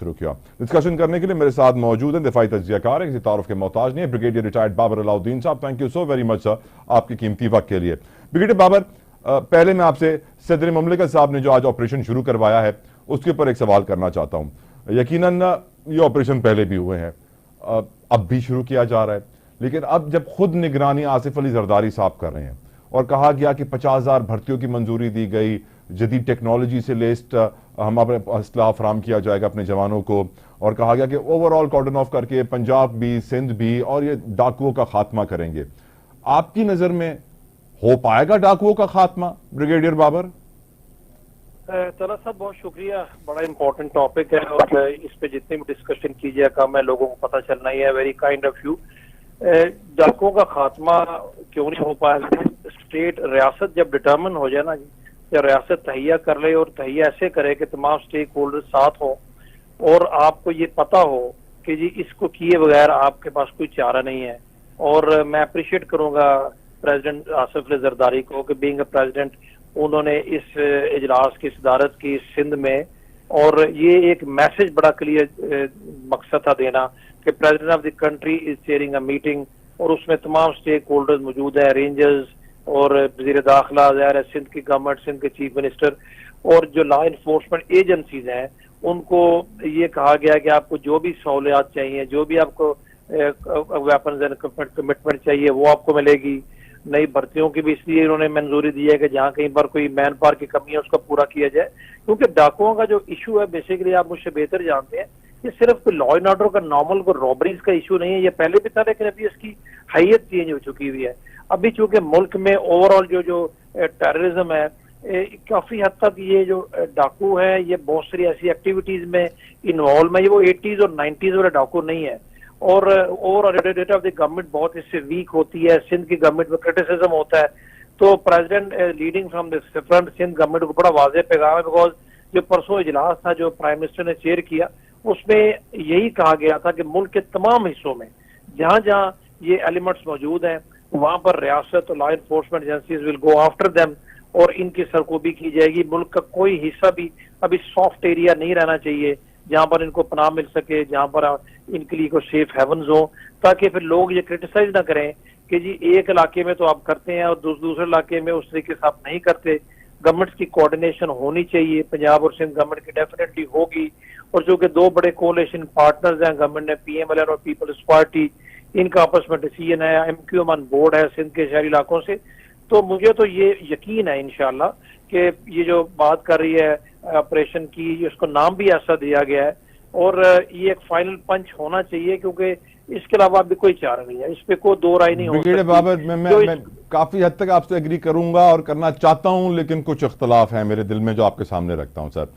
शुरू किया। डिस्कशन करने के लिए मेरे साथ मौजूद हैं दिफाई तज्जियाकार, किसी तारुफ के मोहताज नहीं है, ब्रिगेडियर रिटायर्ड बाबर अलाउद्दीन साहब। Thank you so very much sir आपके कीमती वक्त के लिए। ब्रिगेडियर बाबर, पहले मैं आपसे सदर मुमलिकत साहब ने जो आज ऑपरेशन शुरू करवाया है उसके ऊपर एक सवाल करना चाहता हूं। यकीनन ये ऑपरेशन पहले भी हुए हैं, अब भी शुरू किया जा रहा है, लेकिन अब जब खुद निगरानी आसिफ अली जरदारी साहब कर रहे हैं और कहा गया कि 50,000 भर्तियों की मंजूरी दी गई, जदीद टेक्नोलॉजी से लेस्ड हम अपने असला फराम किया जाएगा अपने जवानों को, और कहा गया कि ओवरऑल कॉर्डन ऑफ करके पंजाब भी, सिंध भी और ये डाकुओं का खात्मा करेंगे। आपकी नजर में हो पाएगा डाकुओं का खात्मा ब्रिगेडियर बाबर? तला साहब बहुत शुक्रिया, बड़ा इंपॉर्टेंट टॉपिक है और इस पे जितनी भी डिस्कशन कीजिए कम है, लोगों को पता चलना ही है। Very kind of you. डाकुओं का खात्मा क्यों नहीं हो पाएगा? स्टेट रियासत जब डिटर्मिन हो जाए ना जी, या रियासत तहिया कर ले और तहिया ऐसे करे कि तमाम स्टेक होल्डर साथ हो और आपको ये पता हो कि जी इसको किए बगैर आपके पास कोई चारा नहीं है। और मैं अप्रिशिएट करूंगा प्रेसिडेंट आसिफ अली जरदारी को कि बीइंग अ प्रेसिडेंट उन्होंने इस इजलास की सदारत की सिंध में, और ये एक मैसेज बड़ा क्लियर मकसद था देना कि president of the country is chairing a meeting, और उसमें तमाम स्टेक होल्डर्स मौजूद है, रेंजर्स और वजीर दाखिला, ज़ाहिर है सिंध की गवर्नमेंट, सिंध के चीफ मिनिस्टर और जो लॉ इन्फोर्समेंट एजेंसीज हैं, उनको ये कहा गया कि आपको जो भी सहूलियात चाहिए, जो भी आपको वेपन्स एंड कमिटमेंट चाहिए वो आपको मिलेगी। नई भर्तियों की भी इसलिए उन्होंने मंजूरी दी है कि जहाँ कहीं पर कोई मैन पावर की कमी है उसको पूरा किया जाए, क्योंकि डाकुओं का जो इशू है बेसिकली आप मुझसे बेहतर जानते हैं, ये सिर्फ लॉ एंड ऑर्डर का नॉर्मल को रॉबरीज का इशू नहीं है, ये पहले भी था लेकिन अभी इसकी हैयत चेंज हो चुकी हुई है। अभी चूंकि मुल्क में ओवरऑल जो टेररिज्म है, काफी हद तक ये जो डाकू है ये बहुत सारी ऐसी एक्टिविटीज में इन्वॉल्व है, ये वो 80s और 90s वाला डाकू नहीं है। और रेट ऑफ द गवर्नमेंट बहुत इससे वीक होती है, सिंध की गवर्नमेंट में क्रिटिसिज्म होता है, तो president leading from the front Sindh government को बड़ा वाज़ेह पैगाम है। बिकॉज जो परसों इजलास था जो प्राइम मिनिस्टर ने चेयर किया, उसमें यही कहा गया था कि मुल्क के तमाम हिस्सों में जहां जहां ये एलिमेंट्स मौजूद हैं वहां पर रियासत और law enforcement agencies will go after them और इनकी सरकोबी की जाएगी। मुल्क का कोई हिस्सा भी अभी सॉफ्ट एरिया नहीं रहना चाहिए जहां पर इनको पनाह मिल सके, जहां पर इनके लिए कोई सेफ हेवन्स हो, ताकि फिर लोग ये क्रिटिसाइज ना करें कि जी एक इलाके में तो आप करते हैं और दूसरे इलाके में उस तरीके से आप नहीं करते। गवर्नमेंट्स की कोऑर्डिनेशन होनी चाहिए, पंजाब और सिंध गवर्नमेंट की डेफिनेटली होगी, और जो कि दो बड़े कोalition पार्टनर्स हैं गवर्नमेंट ने, PMLN और पीपल्स पार्टी, इनका आपस में डिसीजन है, MQM ऑन बोर्ड है सिंध के शहरी इलाकों से। तो मुझे तो ये यकीन है इंशाल्लाह कि ये जो बात कर रही है ऑपरेशन की, उसको नाम भी ऐसा दिया गया है और ये एक फाइनल पंच होना चाहिए, क्योंकि इसके अलावा अभी कोई चारा नहीं है, इस पे कोई दो राय नहीं हो सकती। बाबर, मैं काफी हद तक आपसे एग्री करूंगा और करना चाहता हूं, लेकिन कुछ इख्तलाफ है मेरे दिल में जो आपके सामने रखता हूं। सर,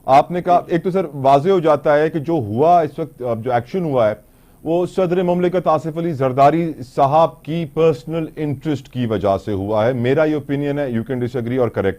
आपने कहा, एक तो सर वाज़ेह हो जाता है कि जो हुआ इस वक्त, जो एक्शन हुआ है वो सदर मुमलिकत आसिफ अली जरदारी साहब की पर्सनल इंटरेस्ट की वजह से हुआ है। मेरा ये ओपिनियन है, यू कैन डिसएग्री और करेक्ट मी।